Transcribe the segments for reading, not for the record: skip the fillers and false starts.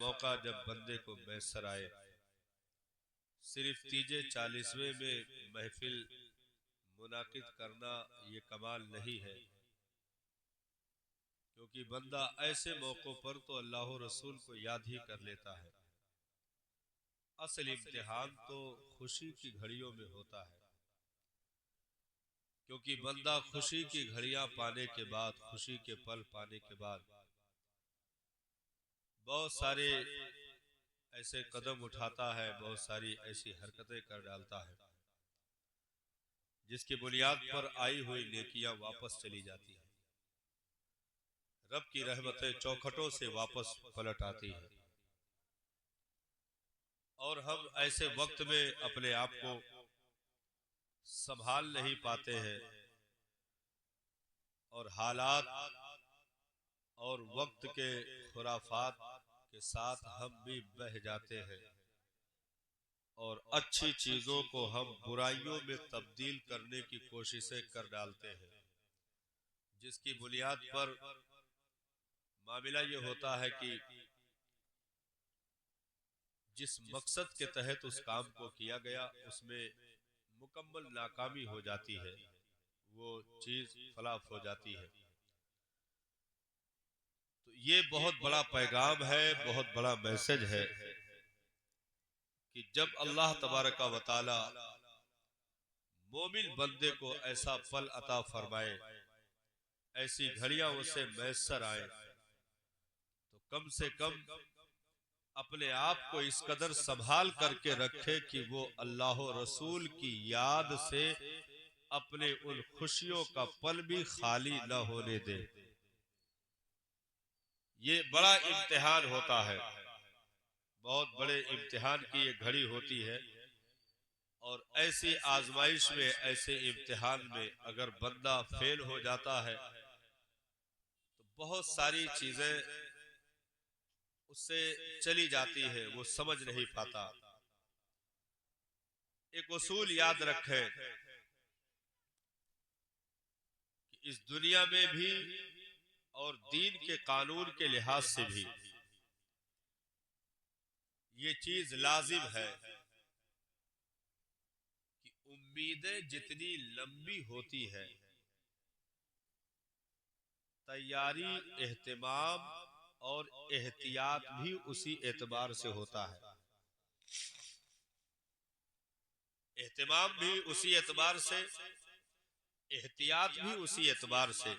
मौका जब बंदे को मैसर आए, सिर्फ तीजे 40वें में महफिल मुनाकिद करना ये कमाल नहीं है, क्योंकि बंदा ऐसे मौकों पर तो अल्लाह रसूल को याद ही कर लेता है। असल इम्तिहान तो खुशी की घड़ियों में होता है, क्योंकि बंदा खुशी की घड़ियां पाने के बाद, खुशी के पल पाने के बाद बहुत सारे ऐसे कदम उठाता है, बहुत सारी ऐसी हरकतें कर डालता है जिसकी बुनियाद पर आई हुई नेकियां वापस चली जाती है। रब की रहमतें चौखटों से वापस पलट आती है और हम ऐसे वक्त में अपने आप को संभाल नहीं पाते हैं और हालात और वक्त के खुराफात के साथ हम भी बह जाते हैं और अच्छी चीजों को हम बुराइयों में तब्दील करने की कोशिशें कर डालते हैं, जिसकी बुनियाद पर मामला ये होता है कि जिस मकसद के तहत उस काम को किया गया उसमें मुकम्मल नाकामी हो जाती है, वो चीज फलाफ हो जाती है। तो ये बहुत बड़ा पैगाम है, बहुत बड़ा मैसेज है कि जब अल्लाह तबारक व तआला मोमिन बंदे को ऐसा फल अता फरमाए, ऐसी घड़ियां उसे मैसर आए, तो कम से कम अपने आप को इस कदर संभाल करके रखे कि वो अल्लाह रसूल की याद से अपने उन खुशियों का पल भी खाली न होने दे। ये बड़ा इम्तिहान होता है, बहुत बड़े इम्तिहान की ये घड़ी होती है और ऐसी आजमाइश में, ऐसे इम्तिहान में अगर बंदा फेल हो जाता है तो बहुत सारी चीजें उससे चली जाती है, वो समझ नहीं पाता। एक उसूल याद रखें कि इस दुनिया में भी और दीन के कानून के लिहाज से भी ये चीज लाजिम है कि उम्मीदें जितनी लंबी होती है, तैयारी, एहतिमाम और एहतियात भी उसी एतबार से होता है। एहतिमाम भी उसी एतबार से, एहतियात भी उसी एतबार से।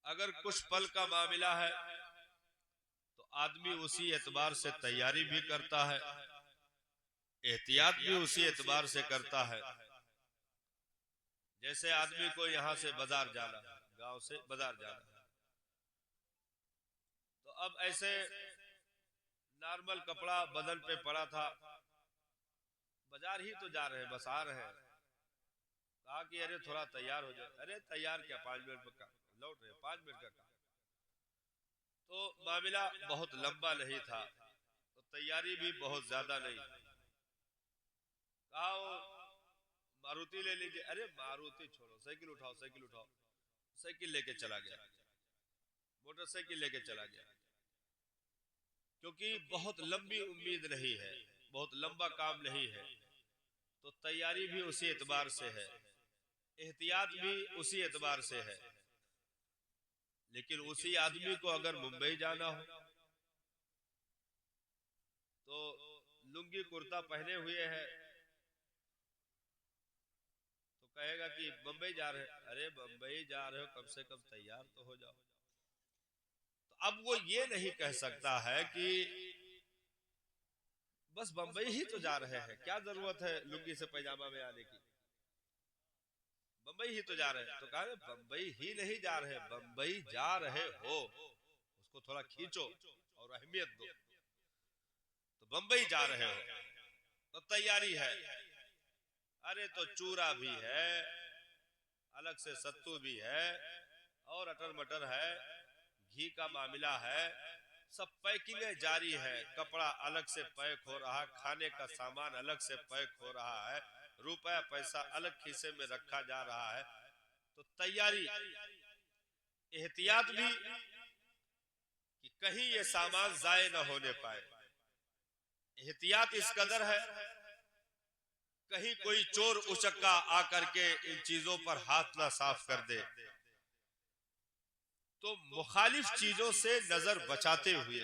अगर कुछ पल का मामला है तो आदमी उसी एतबार से तैयारी भी करता है, एहतियात भी उसी एतबार से करता है। जैसे आदमी को यहां से बाजार जाना, गांव से बाजार जाना, तो अब ऐसे नॉर्मल कपड़ा बदन पे पड़ा था, बाजार ही तो जा रहे हैं, बस आ रहे हैं, कहा कि अरे थोड़ा तैयार हो जाए। अरे तैयार क्या, 5 मिनट में लौट रहे, 5 मिनट का काम। तो मामला बहुत लंबा नहीं था, तो तैयारी भी बहुत ज्यादा नहीं। कहा मारुति ले लीजिए। अरे मारुति छोड़ो, साइकिल उठाओ, साइकिल उठाओ। साइकिल लेके चला गया, मोटरसाइकिल लेके चला गया, क्योंकि बहुत लंबी उम्मीद नहीं है, बहुत लंबा काम नहीं है। तो तैयारी भी उसी एतबार से है, एहतियात भी उसी एतबार से है। लेकिन उसी आदमी को अगर मुंबई जाना हो तो लुंगी कुर्ता पहने हुए है तो कहेगा कि बंबई जा रहे हैं। अरे बंबई जा रहे हो, कम से कम तैयार तो हो जाओ। तो अब वो ये नहीं कह सकता है कि बस बंबई ही तो जा रहे हैं, क्या जरूरत है लुंगी से पैजामा में आने की, बंबई ही तो जा रहे हैं। तो कहा बंबई ही नहीं जा रहे, बंबई जा रहे हो, उसको थोड़ा खींचो और अहमियत दो। तो बंबई जा रहे हो तो तैयारी है। अरे तो चूरा भी है, अलग से सत्तू भी है और अटर मटर है, घी का मामला है, सब पैकिंग जारी है। कपड़ा अलग से पैक हो रहा है, खाने का सामान अलग से पैक हो रहा है, रुपया पैसा अलग खीसे में रखा जा रहा है। तो तैयारी, एहतियात भी कि कहीं ये सामान जाए न होने पाए। एहतियात इस कदर है, कहीं कोई चोर उचक्का आकर के इन चीजों पर हाथ ना साफ कर दे। तो मुखालिफ चीजों से नजर बचाते हुए,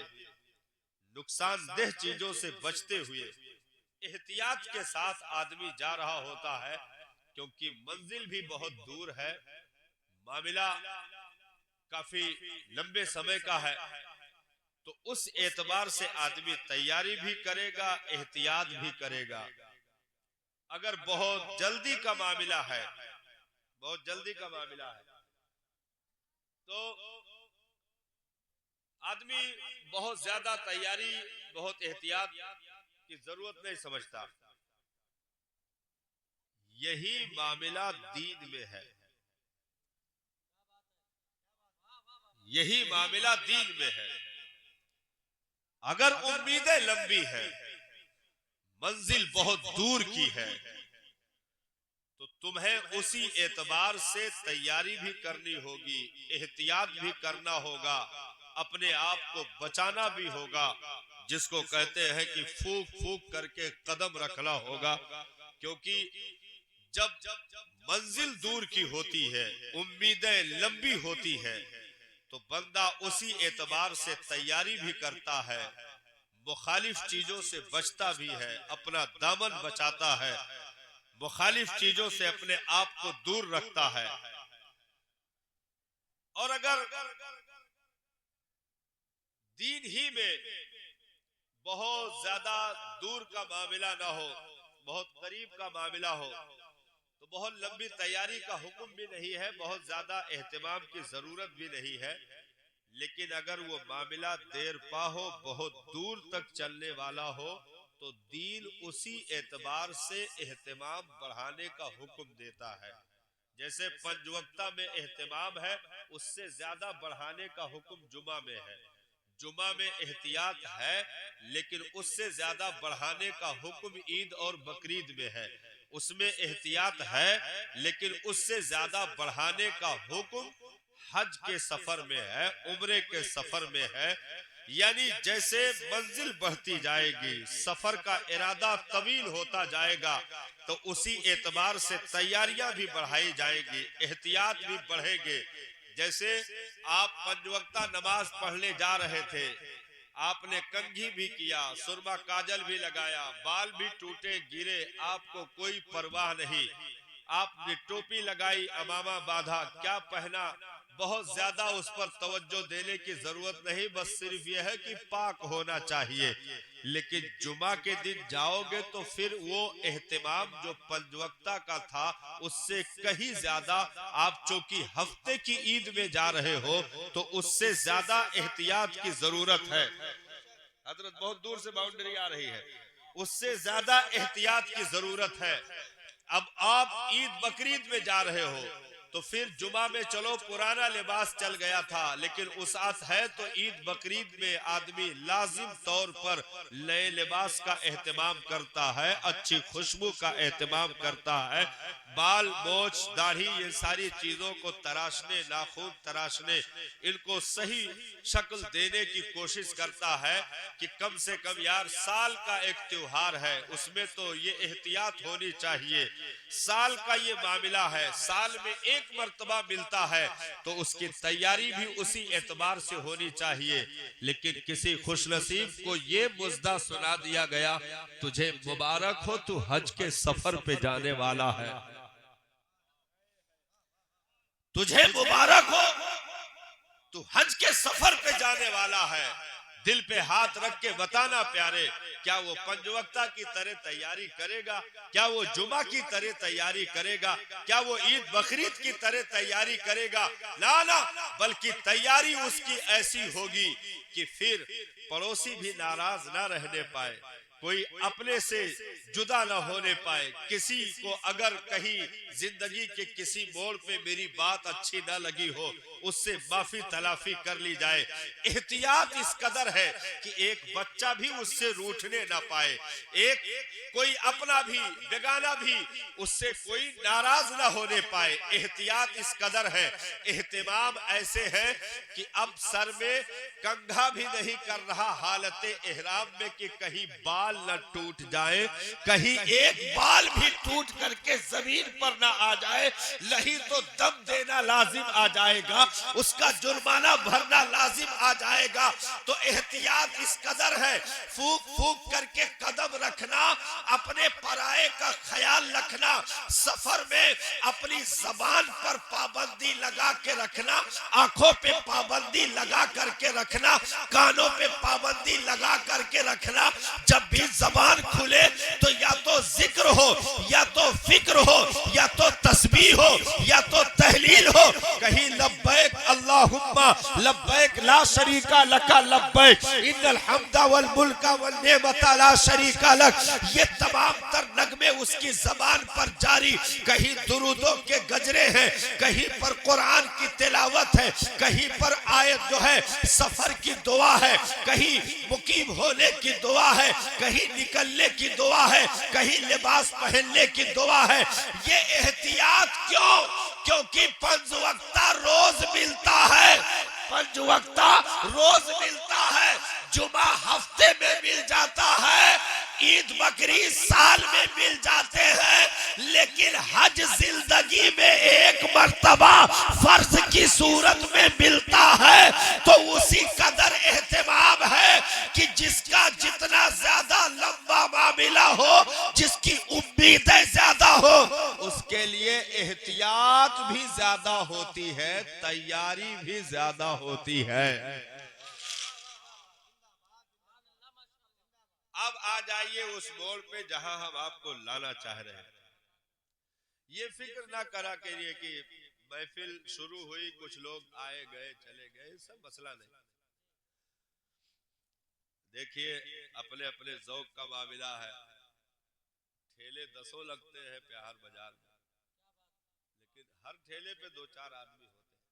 नुकसानदेह चीजों से बचते हुए एहतियात के साथ आदमी जा रहा होता है, क्योंकि मंजिल भी बहुत दूर है, मामला काफी लंबे समय का है। तो उस एतबार से आदमी तैयारी भी करेगा, एहतियात भी करेगा। अगर बहुत जल्दी का मामला है, बहुत जल्दी का मामला है, तो आदमी बहुत ज्यादा तैयारी, बहुत एहतियात की जरूरत नहीं समझता। यही मामला दीन में है, यही मामला दीन में है। अगर उम्मीदें लंबी है, मंजिल बहुत दूर की है, तो तुम्हें उसी एतबार से तैयारी भी करनी होगी, एहतियात भी करना होगा, अपने आप को बचाना भी होगा, जिसको कहते हैं कि फूक फूक करके कदम रखना होगा। क्योंकि जब मंजिल दूर की होती है, उम्मीदें लंबी होती है, तो बंदा उसी एतबार से तैयारी भी करता है, मुखालिफ चीजों से बचता भी है, अपना दामन बचाता है, मुखालिफ चीजों से अपने आप को दूर रखता है। और अगर दीन ही में बहुत ज्यादा दूर का मामला ना हो, बहुत करीब का मामला हो, तो बहुत लंबी तैयारी का हुक्म भी नहीं है, बहुत ज्यादा एहतिमाम की जरूरत भी नहीं है। लेकिन अगर वो मामला देर पा हो, बहुत दूर तक चलने वाला हो, तो दीन उसी एतबार से एहतिमाम बढ़ाने का हुक्म देता है। जैसे पंजवक्ता में एहतिमाम है, उससे ज्यादा बढ़ाने का हुक्म जुमा में है। जुमा में एहतियात है, लेकिन उससे ज्यादा बढ़ाने का हुक्म ईद और बकरीद में है। उसमें एहतियात है, लेकिन उससे ज्यादा बढ़ाने का हुक्म हज के सफर में है, उम्रे के सफर में है। यानी जैसे मंजिल बढ़ती जाएगी, सफर का इरादा तवील होता जाएगा, तो उसी एतबार से तैयारियां भी बढ़ाई जाएगी, एहतियात भी बढ़ेंगे। जैसे आप पंजवक्ता नमाज पढ़ने जा रहे थे, आपने कंघी भी किया, सुरमा काजल भी लगाया, बाल भी टूटे गिरे, आपको कोई परवाह नहीं, आपने टोपी लगाई, अमामा बांधा, क्या पहना, बहुत ज्यादा उस पर तवज्जो देने की जरूरत नहीं, बस सिर्फ यह है कि पाक होना चाहिए। लेकिन जुमा के दिन जाओगे तो फिर वो एहतिमाम जो पंजवक्ता का था, उससे कहीं ज्यादा, आप चूंकि हफ्ते की ईद में जा रहे हो, तो उससे ज्यादा एहतियात की जरूरत है। हजरत बहुत दूर से बाउंड्री आ रही है, उससे ज्यादा एहतियात की जरूरत है। अब आप ईद बकरीद में जा रहे हो, तो फिर जुमा में चलो पुराना लिबास चल गया था, लेकिन उसात है तो ईद बकरीद में आदमी लाजिम तौर पर नए लिबास का एहतमाम करता है, अच्छी खुशबू का एहतमाम करता है, बाल मोछ दाढ़ी ये सारी चीजों को तराशने, नाखून तराशने, इनको सही शक्ल देने की कोशिश करता है कि कम से कम यार साल का एक त्योहार है, उसमें तो ये एहतियात होनी चाहिए। साल का ये मामला है, साल में एक मर्तबा मिलता है, तो उसकी तैयारी भी उसी एतबार से होनी चाहिए। लेकिन किसी खुशनसीब को ये मुजदा सुना दिया गया, तुझे मुबारक हो, तू हज के सफर पे जाने वाला है, तुझे मुबारक हो, तू हज के सफर पे जाने वाला है। दिल पे हाथ रख के बताना प्यारे, क्या वो पंजवक्ता की तरह तैयारी करेगा, क्या वो जुमा की तरह तैयारी करेगा, क्या वो ईद बकरीद की तरह तैयारी करेगा? ना ना, बल्कि तैयारी उसकी ऐसी होगी कि फिर पड़ोसी भी नाराज ना रहने पाए, कोई अपने से जुदा ना होने पाए। किसी को अगर कहीं जिंदगी के किसी मोड़ पे मेरी बात अच्छी ना लगी हो, उससे माफी तलाफी कर ली जाए। एहतियात इस कदर है कि एक बच्चा भी उससे रूठने ना पाए, एक कोई अपना भी बेगाना भी उससे कोई नाराज ना होने पाए। एहतियात इस कदर है, एहतिमाम ऐसे है कि अब सर में कंघा भी नहीं कर रहा हालत एहराम में कि कहीं बाल न टूट जाए, कहीं एक बाल भी टूट करके जमीन पर ना आ जाए, नहीं तो दम देना लाजिम आ जाएगा, उसका जुर्माना भरना लाजिम आ जाएगा। तो एहतियात इस कदर है, फूक फूक करके कदम रखना, अपने पराये का ख्याल रखना, सफर में अपनी जबान पर पाबंदी लगा के रखना, आंखों पे पाबंदी लगा करके रखना, कानों पे पाबंदी लगा करके रखना। जब भी जबान खुले तो या तो जिक्र हो, या तो फिक्र हो, या तो तस्बीह हो, या तो तहलील हो, कहीं लब्बैक अल्लाहुम्मा लब्बैक ला शरीका लका लब्बैक इन्नल हम्दा वल मुल्का वल नेमता ला शरीका लक, ये तमाम तर नगमे उसकी जबान पर जारी। कहीं दुरूदों के गजरे हैं, कहीं पर कुरान की तिलावत है, कहीं पर आयत जो है सफर की दुआ है, कहीं मुकीम होने की दुआ है, कहीं निकलने की दुआ है, कहीं लिबास पहनने की दुआ है। ये एहतियात क्यों? क्योंकि पंज वक्ता रोज मिलता है, पंज वक्ता रोज मिलता है, जुमा हफ्ते में मिल जाता है, ईद बकरीद साल में मिल जाते हैं, लेकिन हज जिंदगी में एक मर्तबा फर्ज की सूरत में मिलता है। तो उसी कदर एहतिमाम है कि जिसका जितना ज्यादा लंबा मामला हो, जिसकी उम्मीदें ज्यादा हो, उसके लिए एहतियात भी ज्यादा होती है, तैयारी भी ज्यादा होती है। अब आ जाइए उस मोड़ पे जहां हम आपको लाना चाह रहे हैं। ये फिक्र ना करा करिए कि महफिल शुरू हुई, कुछ लोग आए गए चले गए, सब मसला नहीं। देखिए अपने अपने ज़ौक़ का मामला है, ठेले दसों लगते हैं प्यार बाजार में, लेकिन हर ठेले पे दो चार आदमी होते हैं।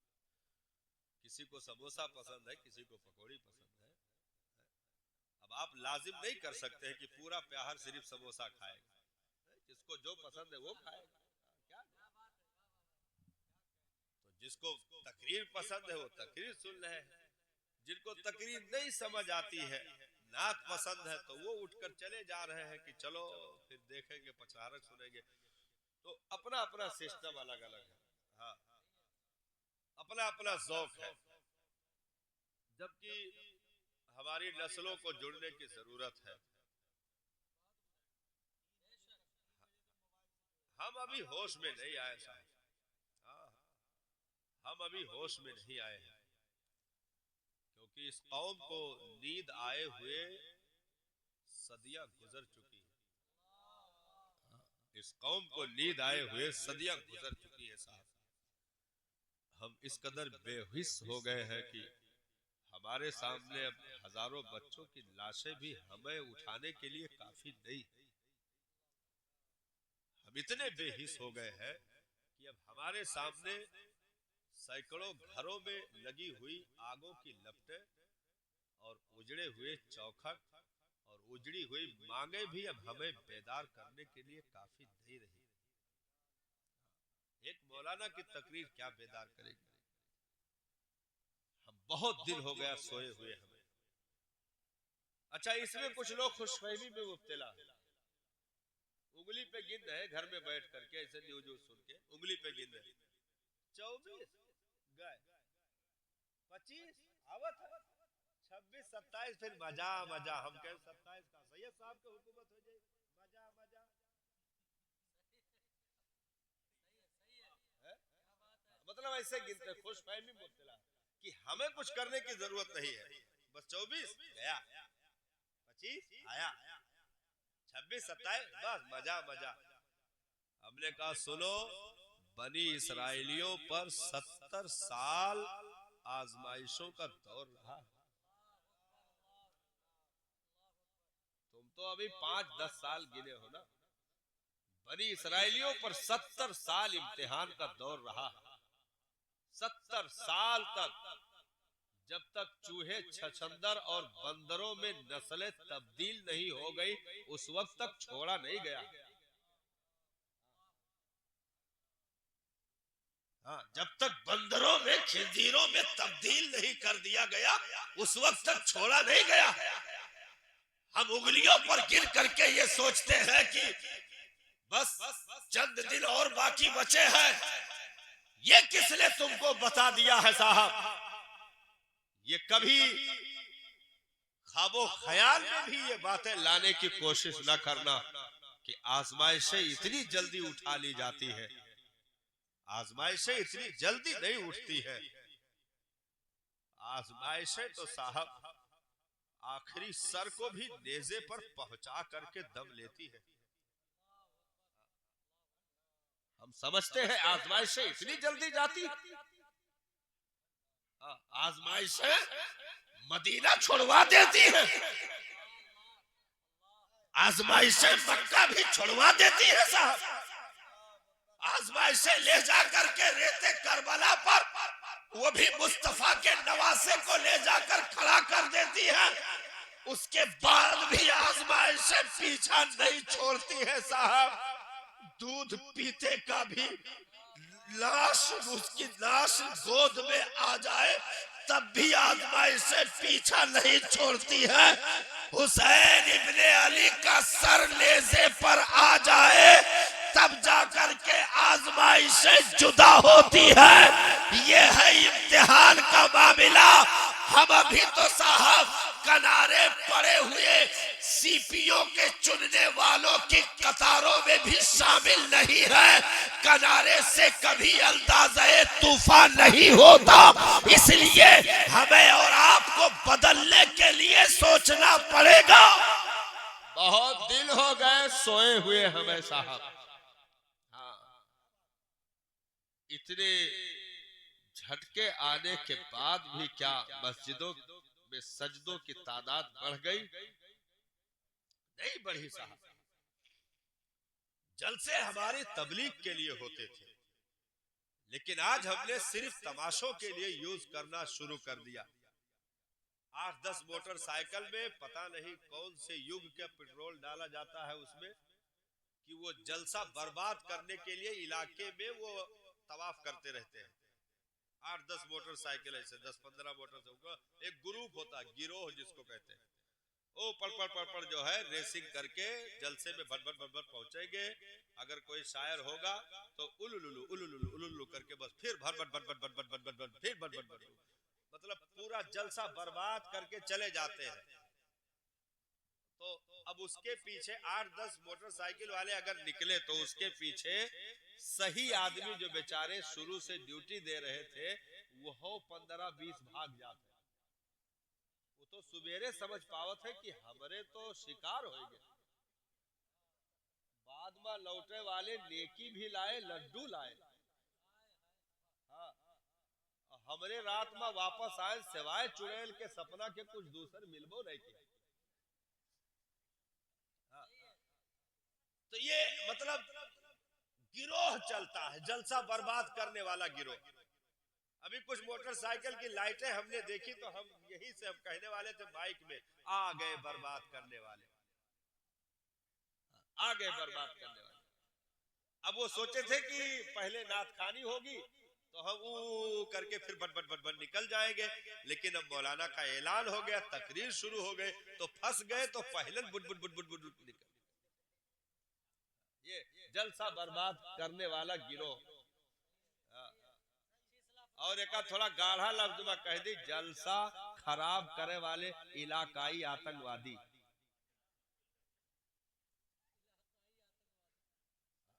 किसी को समोसा पसंद है, किसी को पकौड़ी पसंद है। अब आप लाजिम नहीं कर सकते हैं कि पूरा प्यार सिर्फ समोसा खाएगा, जिसको जो पसंद है वो खाएगा। क्या तो जिसको तकरीर पसंद है वो तकरीर सुन रहे हैं, जिनको तकरीर नहीं समझ आती है, नात पसंद है, तो वो उठकर चले जा रहे हैं कि चलो फिर देखेंगे, पचरारक सुनेंगे। तो अपना अपना सिस्टम अलग अलग है, हाँ, अपना अपना ज़ौक़ है। जबकि हमारी नस्लों को जुड़ने की जरूरत है। हम अभी होश में नहीं आए साहब, हाँ, हम अभी होश में नहीं आए हैं, क्योंकि इस कौम को नींद आए हुए सदियां गुजर चुकी है। इस कौम को नींद आए हुए सदियां गुजर चुकी है साहब। हम इस कदर बेहिस हो गए हैं कि हमारे सामने अब हजारों बच्चों की लाशें भी हमें उठाने के लिए काफी नहीं। हम इतने बेहिस हो गए हैं कि अब हमारे सामने सैकड़ों घरों में लगी हुई आगों की लपटें और उजड़े हुए चौखट और उजड़ी हुई मांगे भी अब हमें बेदार करने के लिए काफी नहीं रही। एक मौलाना की तकरीर क्या बेदार करेगी? हम बहुत दिन हो गया सोए हुए हमें। अच्छा, इसमें कुछ लोग खुशफहमी में मुब्तला है, उंगली पे गिन रहे घर में बैठ करके, ऐसे न्यूज सुन के उंगली पे गिन रहे, 24 गए, 25 आवत है, 26 27 फिर मजा मजा। हम कह 27 का सैयद साहब के हुकूमत हो जाए, मजा मजा है? मतलब ऐसे गिनते खुशफहमी मुब्तला कि हमें कुछ करने की जरूरत नहीं है, बस 24 गया, 25 आया, 26 27 बस मजा मजा। हमने कहा सुनो, बनी इसराइलियों पर 70 साल आजमाइशों का दौर रहा। तुम तो अभी 5-10 साल गिने हो ना। बनी इसराइलियों पर 70 साल इम्तिहान का दौर रहा। 70 साल तक, जब तक चूहे, छछंदर और बंदरों में नस्लें तब्दील नहीं हो गई, उस वक्त तक छोड़ा नहीं गया। हाँ, जब तक बंदरों में, खिंजीरों में तब्दील नहीं कर दिया गया, उस वक्त तक छोड़ा नहीं गया। हम उंगलियों पर गिर करके ये सोचते हैं कि बस चंद दिन और बाकी बचे हैं। ये किसने तुमको बता दिया है साहब? ये कभी ख्वाबो ख्याल में भी ये बातें लाने की कोशिश न करना कि आजमाइशें इतनी जल्दी उठा ली जाती है। आजमाइशें इतनी जल्दी नहीं उठती है। आजमाइशें तो साहब आखिरी सर को भी नेज़े पर पहुंचा करके दम लेती है। हम समझते हैं आजमाइशें इतनी जल्दी जाती, आजमाइशें मदीना छोड़वा देती है, आजमाइशें मक्का भी छोड़वा देती है साहब। आजमाइशें ले जा करके रेते करबला पर, वो भी मुस्तफा के नवासे को ले जाकर खड़ा कर देती है। उसके बाद भी आजमाइशें पीछा नहीं छोड़ती है साहब। दूध पीते का भी लाश, उसकी लाश गोद में आ जाए तब भी आजमाइशें पीछा नहीं छोड़ती है। हुसैन इब्ने अली का सर नेज़े पर आ जाए तब जाकर के आजमाइशें जुदा होती है। ये है इम्तिहान का मामला। हम अभी तो साहब किनारे पड़े हुए सीपियों के चुनने वालों की कतारों में भी शामिल नहीं है। किनारे से कभी अंदाज़े तूफान नहीं होता, इसलिए हमें और आपको बदलने के लिए सोचना पड़ेगा। बहुत दिन हो गए सोए हुए हमें साहब। हाँ, इतने झटके आने के बाद भी क्या मस्जिदों में सजदों की तादाद बढ़ गई? नहीं बढ़ी साहब। जलसे हमारी तबलीग के लिए होते थे, लेकिन आज हमने सिर्फ तमाशों के लिए यूज करना शुरू कर दिया। 8-10 मोटरसाइकिल में पता नहीं कौन से युग का पेट्रोल डाला जाता है उसमें कि वो जलसा बर्बाद करने के लिए इलाके में वो तवाफ करते रहते हैं। 8-10 मोटरसाइकिल ऐसे 10-15 मोटरसाइकिल, एक ग्रुप होता है, गिरोह जिसको कहते हैं। ओ पड़ जो है रेसिंग करके जलसे में भट पहुंचेंगे। अगर कोई शायर होगा तो उलुलुलु उलुलुलु उलुलु करके बस फिर भट फिर भट, मतलब पूरा जलसा बर्बाद करके चले जाते हैं। तो अब उसके पीछे 8-10 मोटरसाइकिल वाले अगर निकले तो उसके पीछे सही आदमी जो बेचारे शुरू से ड्यूटी दे रहे थे वो 15-20 भाग जाते। वो तो सुबेरे समझ पावत है कि हमरे तो शिकार हो गए। बाद में लौटे वाले नेकी भी लाए, लड्डू लाए। हाँ, हमरे रात में वापस आए सिवाय चुड़ैल के सपना के कुछ दूसर मिलबो नहीं किया। हाँ, तो ये मतलब गिरोह चलता है, जलसा बर्बाद करने वाला गिरोह। अभी कुछ मोटरसाइकिल की लाइटें हमने देखी तो हम यही से हम कहने वाले थे बाइक में, आ गए बर्बाद करने वाले, आ गए बर्बाद करने वाले। अब वो सोचे थे कि पहले नाथ खानी होगी तो हम वो करके फिर बट निकल जाएंगे, लेकिन अब मौलाना का ऐलान हो गया, तकरीर शुरू हो गए तो फंस गए, तो पहले बुट निकल। ये जलसा बर्बाद करने वाला गिरोह। और एक थोड़ा गाढ़ा लफ्ज में कह दी, जलसा खराब करे वाले इलाकाई आतंकवादी।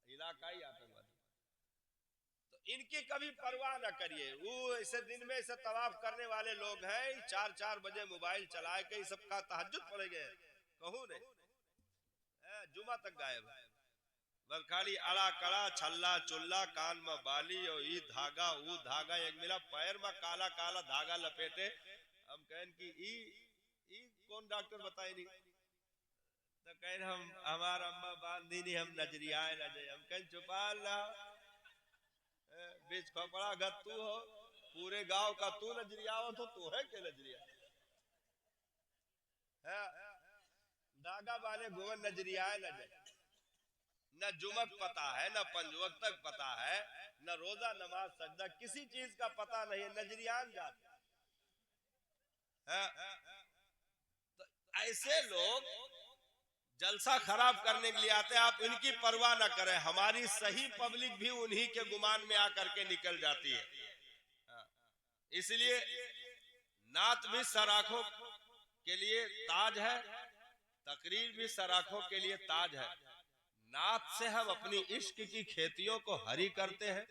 इलाकाई आतंकवादी तो इनकी कभी परवाह ना करिए। वो ऐसे दिन में ऐसे तवाफ करने वाले लोग हैं, 4-4 बजे मोबाइल चलाए के सबका तहज्जुद पड़े गए, कहूं नहीं जुमा तक गायब है। बस खाली अड़ा कड़ा छल्ला चुल्ला, कान में बाली और ई धागा वो धागा, एक मिला पैर में काला काला धागा लपेटे। हम कहें कि ई कौन डॉक्टर बताए नहीं, तो कहें हम हमार अम्मा बांधी नहीं, हम नजरियाए न जाए। हम कहें छुपा ला बीच खोपड़ा गत्तू हो, पूरे गांव का तू नजरिया हो तो है क्या नजरिया है? दागा वाले गोवन नजरिया है न जुमक पता है, न पंजवक तक पता है, न रोजा नमाज सजदा किसी चीज का पता नहीं है, नजरियान जाते है। तो ऐसे लोग जलसा खराब करने के लिए आते हैं, आप इनकी परवाह ना करें, हमारी सही पब्लिक भी उन्हीं के गुमान में आकर के निकल जाती है। इसलिए नात भी सराखों के लिए ताज है, तकरीर भी सराखों के लिए ताज है। नात से हम अपनी इश्क की खेतियों को हरी करते हैं,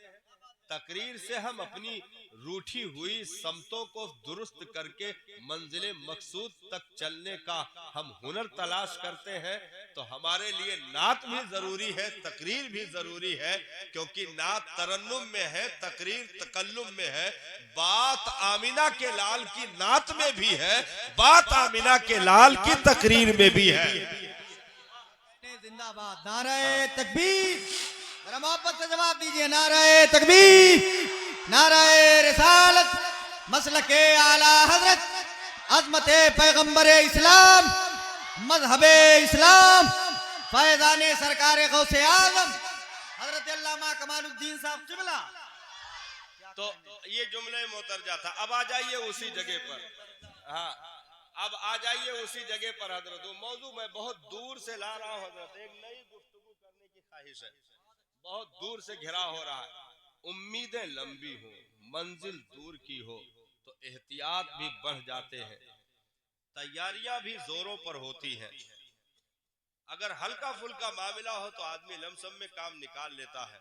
तकरीर से हम अपनी रूठी हुई समतों को दुरुस्त करके मंजिले मकसूद तक चलने का हम हुनर तलाश करते हैं। तो हमारे लिए नात भी जरूरी है, तकरीर भी जरूरी है, क्योंकि नात तरन्नुम में है, तकरीर तकल्लुम में है। बात आमिना के लाल की नात में भी है, बात आमिना के लाल की तकरीर में भी है। जिंदाबाद, नारे तकबीर, जरा मोहब्बत से जवाब दीजिए, नारे तकबीर, नारे रिसालत, मसलके आला हजरत, अज़मते पैगंबरे इस्लाम, मजहबे इस्लाम, फैज़ाने सरकारे गौसे आज़म हजरत अल्लामा कमालुद्दीन साहब क़िबला। तो ये जुमले मोतरजा था। अब आ जाइए उसी जगह पर। हाँ, अब आ जाइए उसी जगह पर हजरत। वो मौजू मैं बहुत दूर से ला रहा हूँ हजरत, एक नई गुफ्तगू करने की ख्वाहिश है, बहुत दूर से घिरा हो रहा है। उम्मीदें लंबी हो, मंजिल दूर की हो तो एहतियात भी बढ़ जाते हैं, तैयारियां भी जोरों पर होती हैं। अगर हल्का फुल्का मामला हो तो आदमी लमसम में काम निकाल लेता है,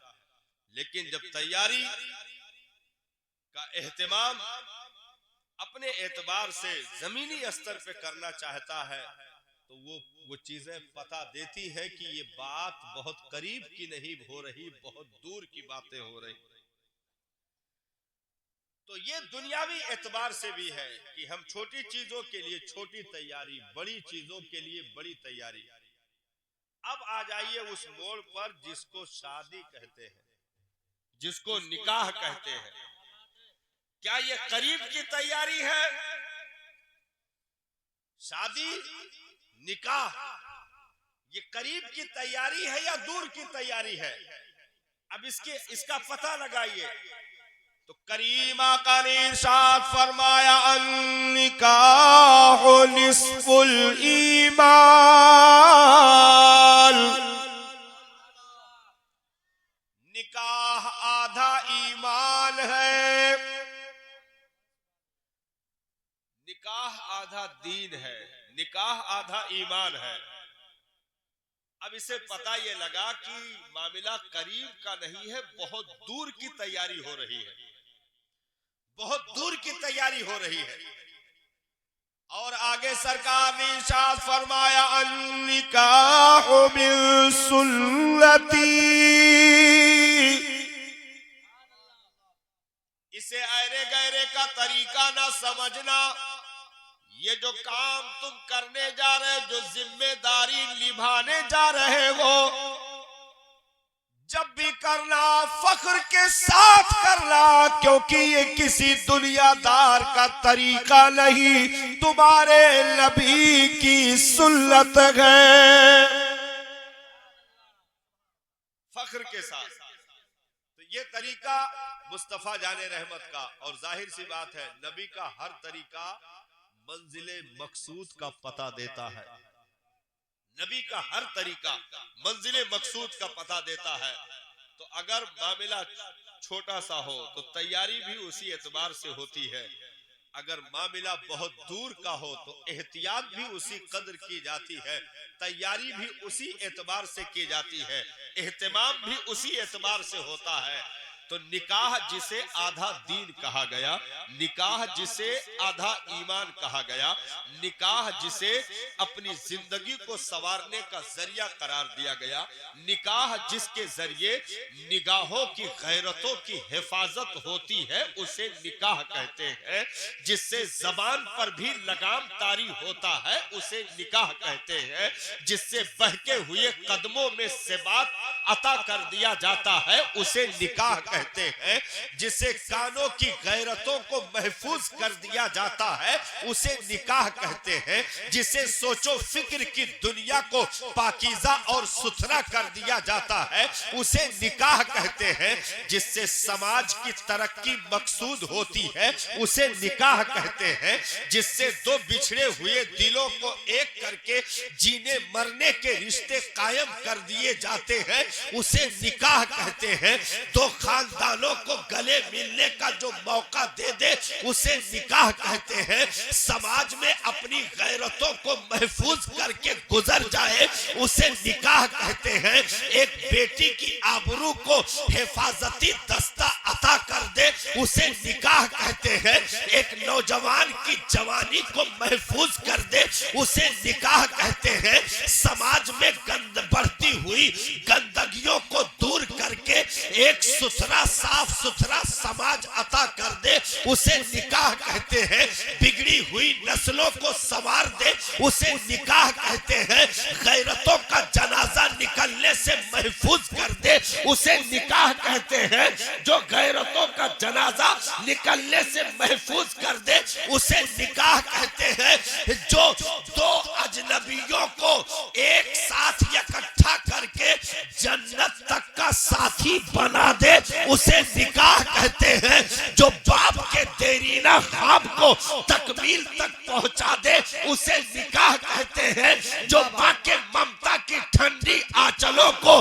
लेकिन जब तैयारी का एहतमाम अपने एतबार से जमीनी स्तर पे करना चाहता है तो वो चीजें पता देती है कि ये बात बहुत करीब की नहीं हो रही, बहुत दूर की बातें हो रही। तो ये दुनियावी एतबार से भी है कि हम छोटी चीजों के लिए छोटी तैयारी, बड़ी चीजों के लिए बड़ी तैयारी। अब आ जाइए उस मोड़ पर जिसको शादी कहते हैं, जिसको निकाह कहते हैं। क्या ये करीब की तैयारी है? शादी निकाह ये करीब की तैयारी है या दूर की तैयारी है? अब इसका पता लगाइए। तो करीम आका ने इरशाद फरमाया, निकाह निस्फुल ईमान, निकाह आधा ईमान है, निकाह आधा दीन है, निकाह आधा ईमान है। अब इसे पता ये लगा कि मामला करीब का नहीं है, बहुत दूर की तैयारी हो रही है, बहुत दूर की तैयारी हो रही है। और आगे सरकार ने इरशाद फरमाया, अन्निकाहु बिसुन्नती, इसे ऐरे गैरे का तरीका ना समझना। ये जो काम तुम करने जा रहे हो, जो जिम्मेदारी निभाने जा रहे हो, जब भी करना फख्र के साथ करना, क्योंकि ये किसी दुनियादार का तरीका नहीं, तुम्हारे नबी की सुन्नत है। फख्र के साथ। तो ये तरीका मुस्तफा जाने रहमत का, और जाहिर सी बात है नबी का हर तरीका मंजिले मकसूद का पता देता है। नबी का हर तरीका मंजिले मकसूद का पता देता है। तो अगर मामला छोटा सा हो तो तैयारी भी उसी एतबार से होती है, अगर मामला बहुत दूर का हो तो एहतियात भी उसी कदर की जाती है, तैयारी भी उसी एतबार से की जाती है, एहतमाम भी उसी एतबार से होता है। तो निकाह जिसे आधा दीन कहा गया, निकाह जिसे आधा ईमान कहा गया, निकाह जिसे अपनी जिंदगी को संवारने का जरिया करार दिया गया, निकाह जिसके जरिए निगाहों की गैरतों की हिफाजत होती है, उसे निकाह कहते हैं। जिससे जबान पर भी लगाम तारी होता है, उसे निकाह कहते हैं। जिससे बहके हुए कदमों में सिबात अता कर दिया जाता है, उसे निकाह कहते हैं, जिसे कानों की गैरतों को महफूज कर दिया जाता है उसे निकाह कहते हैं, जिसे सोचो फिक्र की दुनिया को पाकीज़ा और सुथरा कर दिया जाता है उसे निकाह कहते हैं, जिससे समाज की तरक्की मकसूद होती है उसे निकाह कहते हैं, जिससे दो बिछड़े हुए दिलों को एक करके जीने मरने के रिश्ते कायम कर दिए जाते हैं उसे निकाह कहते हैं, दो खानदानों को गले मिलने का जो मौका दे दे उसे निकाह कहते हैं, समाज में अपनी गैरतों को महफूज करके गुजर जाए उसे निकाह कहते हैं, एक बेटी की आबरू को हिफाजती दस्ता अता कर दे उसे निकाह कहते हैं, एक नौजवान की जवानी को महफूज कर दे उसे निकाह कहते हैं, समाज में बढ़ती हुई गंदगियों को दूर करके एक सुथरा साफ सुथरा समाज अता कर दे उसे निकाह कहते हैं, बिगड़ी हुई नस्लों को संवार दे उसे निकाह कहते हैं, गैरतों का जनाजा निकलने से महफूज कर दे उसे निकाह कहते हैं, जो गैरतों का जनाजा निकलने से महफूज कर दे उसे निकाह कहते हैं, जो दो अजनबियों को एक साथ इकट्ठा करके जन्नत तक का साथी बना दे उसे निकाह कहते हैं, जो बाप के देरीना ख्वाब को तकमील तक पहुंचा दे उसे निकाह कहते हैं, जो माँ के ममता की ठंडी आंचलों को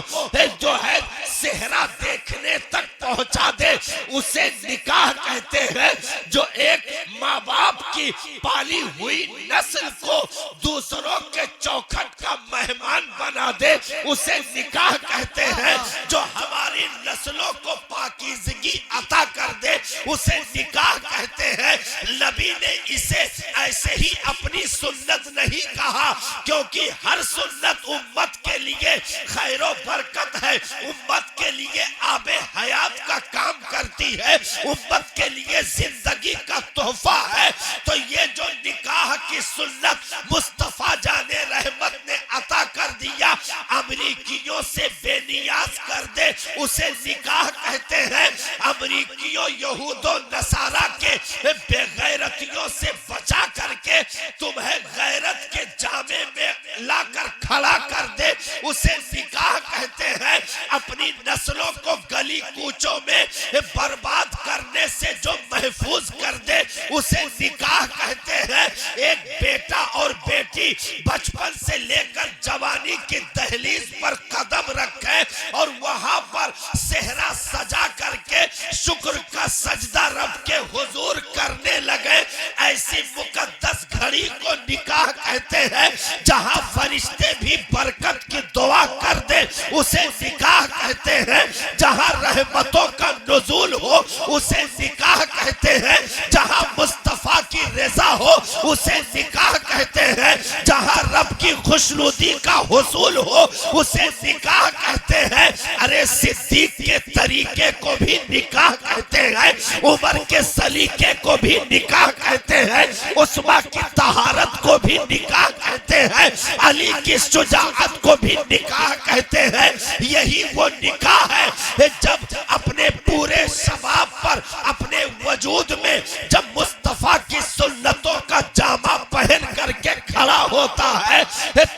जो है सेहरा देखने तक पहुंचा दे उसे निकाह कहते हैं, जो एक माँ बाप की पाली हुई नस्ल को दूसरों के चौखट का मेहमान बना दे उसे निकाह कहते हैं, जो हमारी नस्लों को पाकीज़गी अता कर दे उसे निकाह कहते हैं। नबी ने इसे ऐसे ही अपनी सुन्नत नहीं कहा, क्योंकि हर सुन्नत उम्मत के लिए खैरो बरकत है, उम्मत के लिए आबे हयात का काम करती है, उम्मत के लिए जिंदगी का तोहफा है। तो ये जो निकाह की सुन्नत मुस्तफा जाने रहमत ने अता कर दिया, अमरीकियों से बेनियाज कर दे उसे निकाह कहते हैं, अमरीकियों यहूदो नसारा के बेगैरतियों से बचा करके तुम्हें गैरत के जामे में लाकर खड़ा कर दे उसे निकाह कहते हैं, अपनी नस्लों को गली कूचों में बर्बाद करने से जो महफूज कर दे उसे निकाह कहते हैं। एक बेटा और बेटी बचपन से लेकर जवानी की दहलीज पर कदम रखे और वहां पर सेहरा सजा करके शुक्र का सजदा रब के हुजूर करने लगे, ऐसी मुकद्दस घड़ी को निकाह कहते हैं, जहां फरिश्ते भी बरकत की दुआ कर दे उसे निकाह कहते हैं, जहां रहमतों का नुज़ूल हो उसे निकाह कहते हैं, जहां मुस्तफा की रज़ा हो उसे निकाह कहते हैं, जहां रब की खुशनुदी का हुसूल हो उसे निकाह कहते हैं। अरे सिद्दीक के तरीके को भी निकाह कहते हैं, उमर के सलीके को भी निकाह कहते हैं, उस्मा की तहारत को भी निकाह कहते हैं, अली की शुजाअत को भी निकाह कहते हैं। यही वो निकाह है जब अपने पूरे शबाब पर अपने वजूद में जब मुस्तफा की सुन्नतों का जामा पहन करके खड़ा होता है,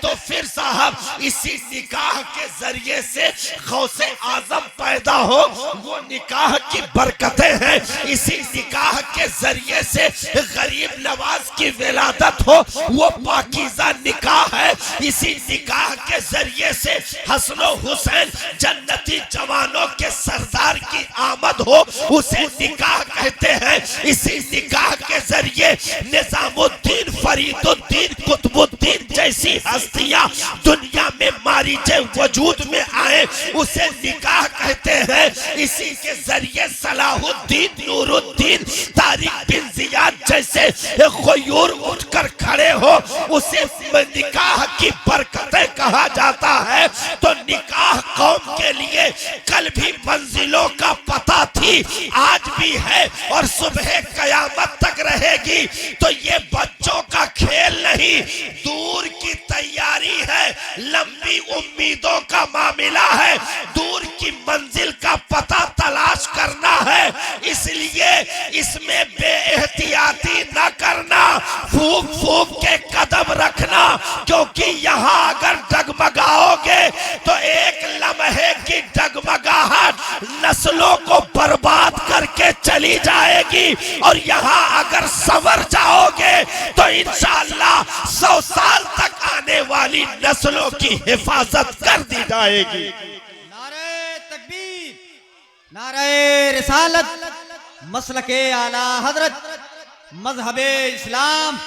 तो फिर साहब इसी निकाह के जरिए से गौसे आजम पैदा हो, वो निकाह की बरकतें हैं, इसी निकाह के जरिए से गरीब नवाज की विलादत हो, वो पाकीज़ा निकाह है, इसी निकाह के जरिए से हसन हुसैन जन्नती जवानों के सरदार की आमद हो उसे निकाह कहते हैं, इसी निकाह के जरिए निजामुद्दीन फरीदुद्दीन कुतुबुद्दीन जैसी हस्तियां दुनिया में मारीजे वजूद में आए उसे निकाह कहते हैं, इसी के जरिए सलाहुद्दीन नूरुद्दीन तारिक बिन जियाद जैसे ग़यूर उठकर खड़े हो उसे निकाह की बरकतें कहा जाता है। तो निकाह कौम के लिए कल भी मंजिलों का पता थी, आज भी है और सुबह कयामत तक रहेगी। तो ये बच्चों का खेल नहीं, दूर की तैयारी है, लंबी उम्मीदों का मामला है, दूर की मंजिल का पता तलाश करना है, इसलिए इसमें बेएहतियाती न करना, फूंक फूंक के कदम रखना, क्योंकि यहाँ अगर डगमगाओगे तो एक लम्हे की डगमगाहट नस्लों को बर्बाद करके चली जाएगी, और यहाँ अगर संवर जाओगे तो इंशाअल्लाह 100 साल तक आने वाली नस्लों की हिफाजत कर दी जाएगी। नारे तकबीर, नारे रिसालत, मसलके आला हजरत, मजहबे इस्लाम,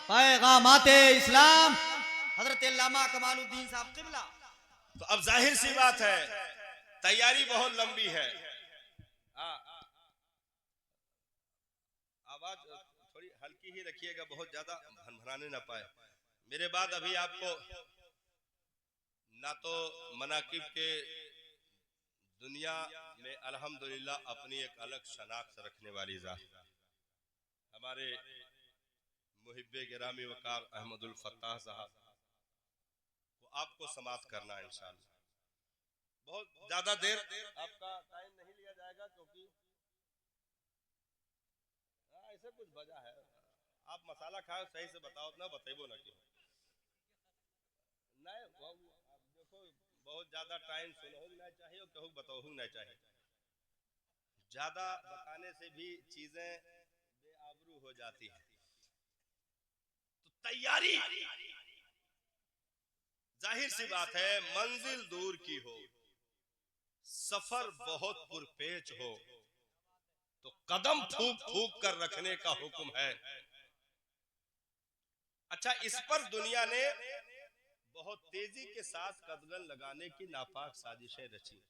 पैगामाते इस्लाम, हजरत अल्लामा कमालुद्दीन साहब क़िबला। तो अब जाहिर सी बात है, तैयारी बहुत लंबी है। आवाज थोड़ी हल्की ही रखिएगा, बहुत ज्यादा भनभनाने ना पाए। मेरे बाद अभी आपको ना तो मनाकिब के दुनिया में अल्हम्दुलिल्लाह अपनी एक अलग शनाख्त रखने वाली जात हमारे मुहिब्बे गिरामी वकार अहमदुल फत्ताह साहब को आपको समाप्त करना है इंशाअल्लाह। बहुत ज्यादा देर आपका टाइम नहीं लिया जाएगा, क्योंकि ऐसे कुछ वजह है। आप मसाला खाओ सही से बताओ ना, बतेबो ना क्यों नहीं। देखो बहुत ज्यादा टाइम सुनहो ना चाहिए और कहूँ बताओ ना चाहिए। ज्यादा बताने से भी चीजें बेआबरू हो जाती है। तो तैयारी जाहिर सी बात है, मंजिल दूर की हो, सफर बहुत पुरपेच हो, तो कदम फूंक फूंक कर रखने का हुक्म है। अच्छा, इस पर दुनिया ने बहुत तेजी के साथ कदम लगाने की नापाक साजिशें रची,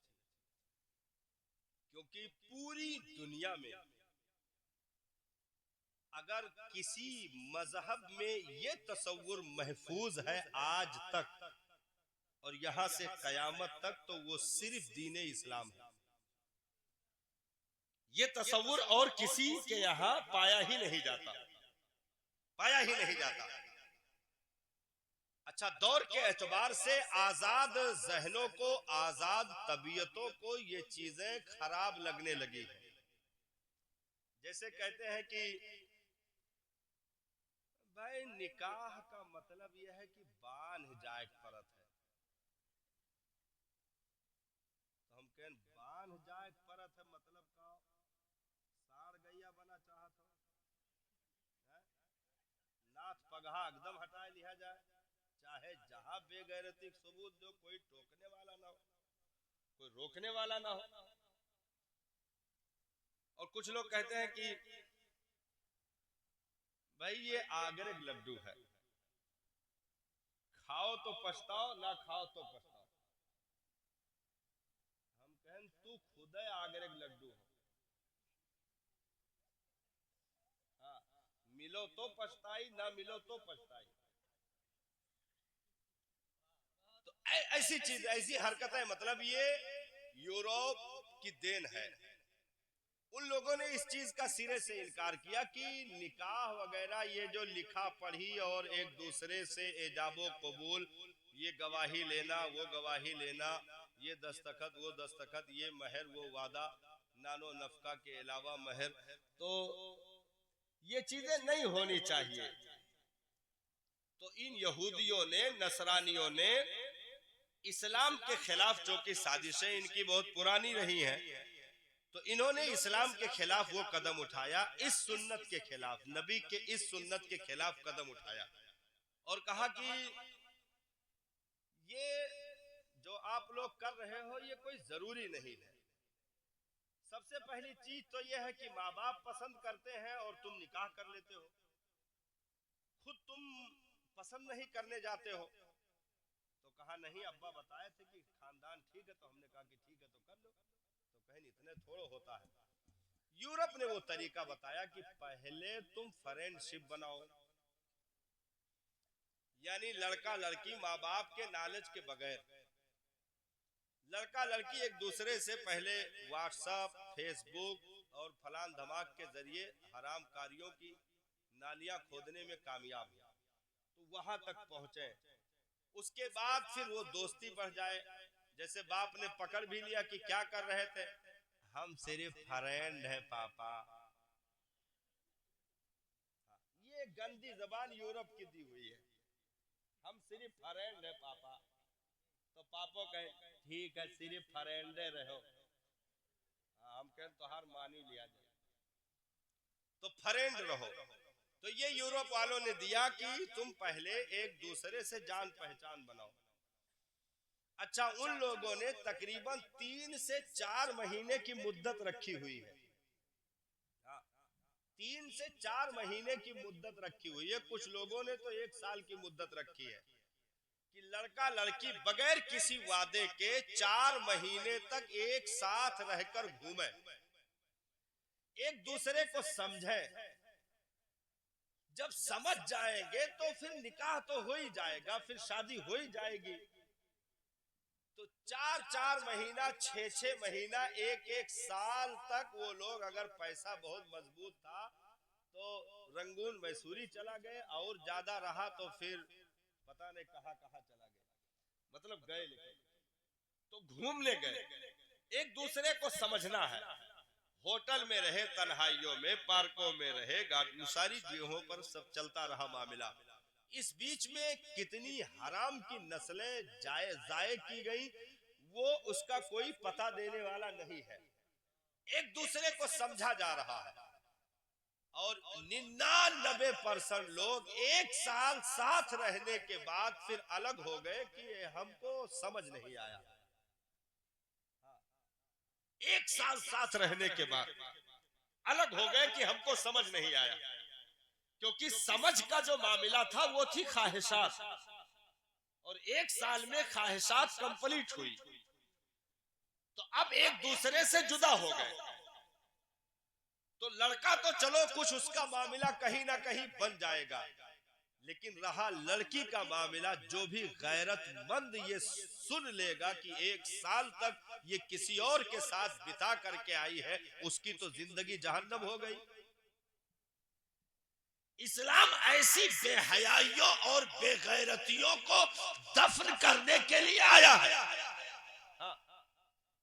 क्योंकि पूरी दुनिया में अगर किसी मजहब में ये तसव्वुर महफूज है आज तक और यहां से कयामत तक, तो वो सिर्फ दीन इस्लाम है। ये तसव्वुर और किसी के यहां पाया ही नहीं जाता, पाया ही नहीं जाता। अच्छा, दौर के एतबार से आजाद जहनों को, आजाद तबीयतों को ये चीजें खराब लगने लगी है। जैसे कहते हैं कि भाई निकाह का मतलब यह है कि बांध जाए परत है, तो हम कहें बांध जाए परत है मतलब का साड़ गैया बना चाहत हो, नाथ पगहा एकदम हटा लिया जाए, चाहे जहां बेगैरती सबूत दो, कोई टोकने वाला ना हो, कोई रोकने वाला ना हो। और कुछ लोग कहते हैं कि भाई ये आगरे लड्डू है, खाओ तो पछताओ, ना खाओ तो पछताओ। हम कहें तू खुद है आगरे लड्डू है। हाँ, मिलो तो पछताई, ना मिलो तो पछताई। तो ऐसी चीज, ऐसी हरकतें, मतलब ये यूरोप की देन है। उन लोगों ने इस चीज का सिरे से इनकार किया कि निकाह वगैरह ये जो लिखा पढ़ी और एक दूसरे से एजाबो कबूल, ये गवाही लेना वो गवाही लेना, ये दस्तखत वो दस्तखत, ये महर वो वादा, नानो नफका के अलावा महर, तो ये चीजें नहीं होनी चाहिए। तो इन यहूदियों ने, नसरानियों ने इस्लाम के खिलाफ, जो कि साजिशें इनकी बहुत पुरानी रही हैं, तो इन्होंने इस्लाम के खिलाफ वो कदम उठाया, इस सुन्नत के खिलाफ, नबी के इस सुन्नत के खिलाफ कदम उठाया और कहा कि ये जो आप लोग कर रहे हो ये कोई जरूरी नहीं है। सबसे पहली चीज तो यह है कि माँ बाप पसंद करते हैं और तुम निकाह कर लेते हो, खुद तुम पसंद नहीं करने जाते हो। तो कहा नहीं, अब्बा बताए थे कि खानदान ठीक है, तो हमने कहा कि ठीक है तो कर लो। तो कहीं इतने थोड़ा होता है। यूरोप ने वो तरीका बताया कि पहले तुम फ्रेंडशिप बनाओ, यानी लड़का लड़की माँ बाप के नॉलेज के बगैर, लड़का लड़की एक दूसरे से पहले व्हाट्सएप, फेसबुक और फलान धमाक के जरिए हराम कारियों की नालियां खोदने में कामयाब, तो वहां तक पहुंचे। उसके बाद फिर वो दोस्ती बढ़ जाए। जैसे बाप ने पकड़ भी लिया कि क्या कर रहे थे, हम सिर्फ फ्रेंड है पापा। ये गंदी जबान यूरोप की दी हुई है, हम सिर्फ फ्रेंड है पापा। तो पापो कहे ठीक है सिर्फ फ्रेंड रहो, हम कहें तो हार मान ही लिया जाए, तो फ्रेंड रहो। तो ये यूरोप वालों ने दिया कि तुम पहले एक दूसरे से जान पहचान बनाओ। अच्छा, उन लोगों ने तकरीबन 3 से 4 महीने की मुद्दत रखी हुई है। 3 से 4 महीने की मुद्दत रखी हुई है। कुछ लोगों ने तो 1 साल की मुद्दत रखी है कि लड़का लड़की बगैर किसी वादे के 4 महीने तक एक साथ रहकर घूमे, एक दूसरे को समझे। जब समझ जाएंगे तो फिर निकाह तो हो ही जाएगा, फिर शादी हो ही जाएगी। तो 4-4 महीना, 6-6 महीना, 1-1 साल तक वो लोग, अगर पैसा बहुत मजबूत था तो रंगून मैसूरी चला गए, और ज्यादा रहा तो फिर पता नहीं कहां कहां चला गया, मतलब गए लेकिन तो घूमने गए। एक दूसरे को समझना है। होटल में रहे, तन्हाइयों में, पार्कों में रहे, सारी जगहों पर सब चलता रहा मामला। इस बीच में कितनी हराम की नस्लें जाए की गई, वो उसका कोई पता देने वाला नहीं है। एक दूसरे को समझा जा रहा है, और 99% लोग 1 साल साथ रहने के बाद फिर अलग हो गए कि हमको समझ नहीं आया। 1 साल साथ रहने के बाद अलग हो गए कि हमको समझ नहीं आया, क्योंकि समझ का जो मामला था वो थी ख्वाहिशात, और 1 साल में ख्वाहिशात कंप्लीट हुई, तो अब एक दूसरे से जुदा हो गए। तो लड़का तो चलो कुछ उसका मामला कहीं ना कहीं बन जाएगा, लेकिन रहा लड़की का मामला, जो भी गैरतमंद ये सुन लेगा कि 1 साल तक ये किसी और के साथ बिता करके आई है, उसकी तो जिंदगी जहन्नम हो गई। इस्लाम ऐसी बेहयाइयों और बेगैरतियों को दफन करने के लिए आया है।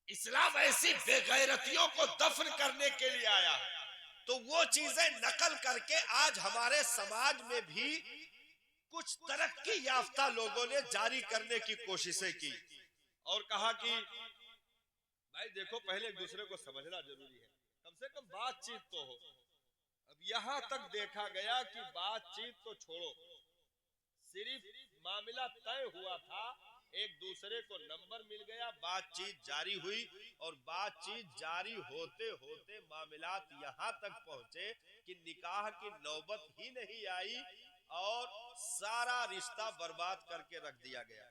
इस्लाम ऐसी बेगैरतियों को दफन करने के लिए आया है। तो वो चीजें नकल करके आज हमारे समाज में भी कुछ तरक्की याफ्ता लोगों ने जारी करने की कोशिशें की, और कहा कि भाई देखो, पहले एक दूसरे को समझना जरूरी है, कम से कम बातचीत तो हो। अब यहां तक देखा गया कि बातचीत तो छोड़ो, सिर्फ मामला तय हुआ था, एक दूसरे को नंबर मिल गया, बातचीत जारी हुई, और बातचीत जारी होते होते मामलात यहां तक पहुंचे कि निकाह की नौबत ही नहीं आई, और सारा रिश्ता बर्बाद करके रख दिया गया।